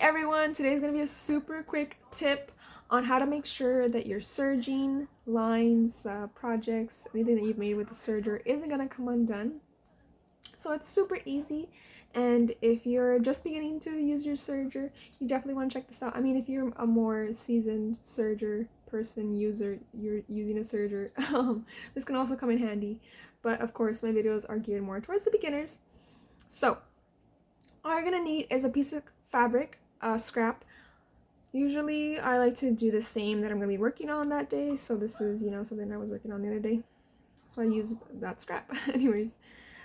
everyone, today's gonna be a super quick tip on how to make sure that your serging lines, projects, anything that you've made with the serger isn't gonna come undone. So it's super easy, and if you're just beginning to use your serger, you definitely want to check this out. I mean, if you're a more seasoned serger person, user, you're using a serger, this can also come in handy. But of course, my videos are geared more towards the beginners. So all you're gonna need is a piece of fabric, scrap. Usually I like to do the same that I'm gonna be working on that day. So this is, something I was working on the other day. So I used that scrap. Anyways,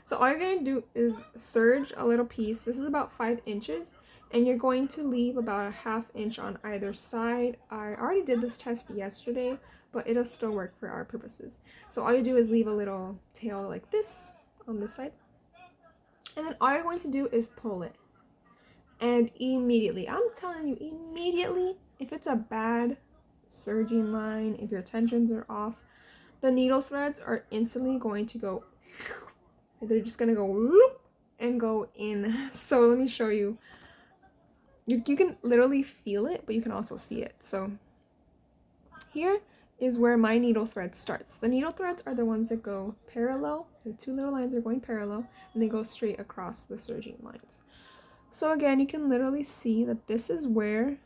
so all you're gonna do is serge a little piece. This is about 5 inches, and you're going to leave about a 1/2 inch on either side. I already did this test yesterday, but it'll still work for our purposes. So all you do is leave a little tail like this on this side. And then all you're going to do is pull it. And immediately, I'm telling you, immediately, if it's a bad serging line, if your tensions are off, the needle threads are instantly going to go, they're just going to go whoop and go in. So let me show you. You can literally feel it, but you can also see it. So here is where my needle thread starts. The needle threads are the ones that go parallel. The 2 little lines are going parallel, and they go straight across the serging lines. So again, you can literally see that this is where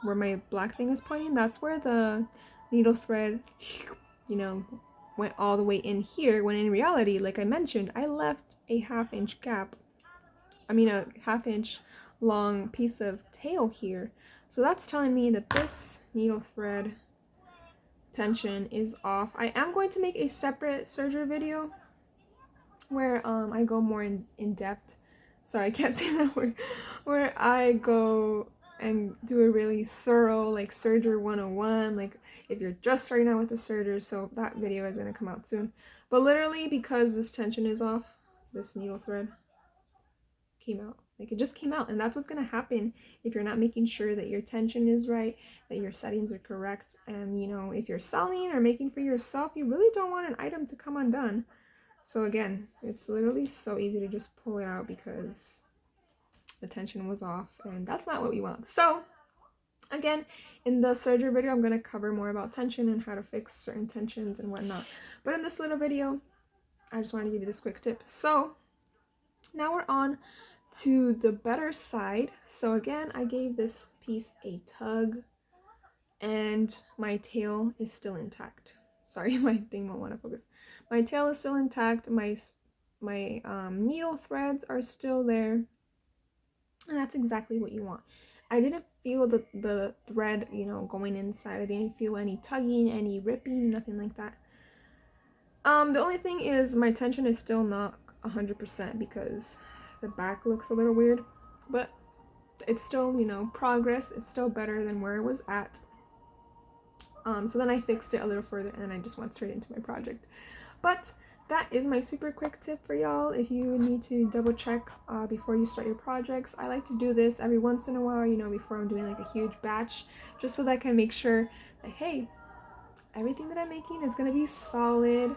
my black thing is pointing. That's where the needle thread, went all the way in here, when in reality, like I mentioned, I left a 1/2 inch gap. I mean a 1/2 inch long piece of tail here. So that's telling me that this needle thread tension is off. I am going to make a separate serger video where I go more in depth. Sorry, I can't say that word. Where I go and do a really thorough, like, serger 101, like if you're just starting out with the serger. So that video is going to come out soon. But literally, because this tension is off, this needle thread came out. Like, it just came out. And that's what's going to happen if you're not making sure that your tension is right, that your settings are correct. And, if you're selling or making for yourself, you really don't want an item to come undone. So again, it's literally so easy to just pull it out because the tension was off, and that's not what we want. So again, in the serger video, I'm going to cover more about tension and how to fix certain tensions and whatnot. But in this little video, I just wanted to give you this quick tip. So now we're on to the better side. So again, I gave this piece a tug, and my tail is still intact. Sorry, my thing won't want to focus. My tail is still intact. My needle threads are still there. And that's exactly what you want. I didn't feel the thread, going inside. I didn't feel any tugging, any ripping, nothing like that. The only thing is my tension is still not 100% because the back looks a little weird. But it's still, progress. It's still better than where it was at. So then I fixed it a little further, and I just went straight into my project. But that is my super quick tip for y'all. If you need to double check before you start your projects, I like to do this every once in a while, before I'm doing like a huge batch, just so that I can make sure that, hey, everything that I'm making is gonna be solid.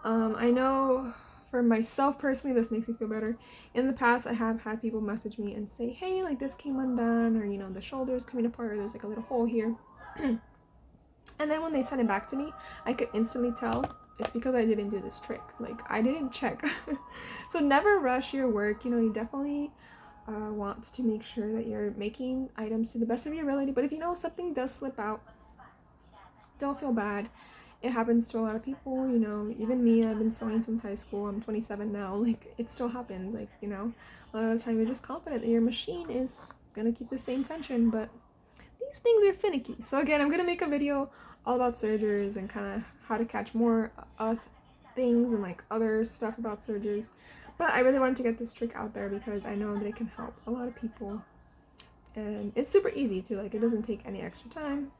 I know for myself personally, this makes me feel better. In the past, I have had people message me and say, hey, like this came undone, or the shoulder's coming apart, or there's like a little hole here. And then when they send it back to me, I could instantly tell it's because I didn't do this trick. Like, I didn't check. So never rush your work. You definitely want to make sure that you're making items to the best of your ability. But if something does slip out, don't feel bad. It happens to a lot of people, even me. I've been sewing since high school. I'm 27 now. Like, it still happens. Like, a lot of the time you're just confident that your machine is gonna keep the same tension, but these things are finicky. So again, I'm gonna make a video all about sergers and kind of how to catch more things and like other stuff about sergers. But I really wanted to get this trick out there because I know that it can help a lot of people, and it's super easy too. Like, it doesn't take any extra time.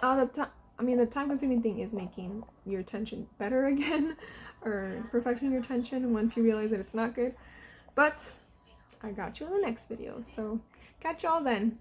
The time-consuming thing is making your tension better again, or perfecting your tension once you realize that it's not good. But I got you in the next video, so catch y'all then.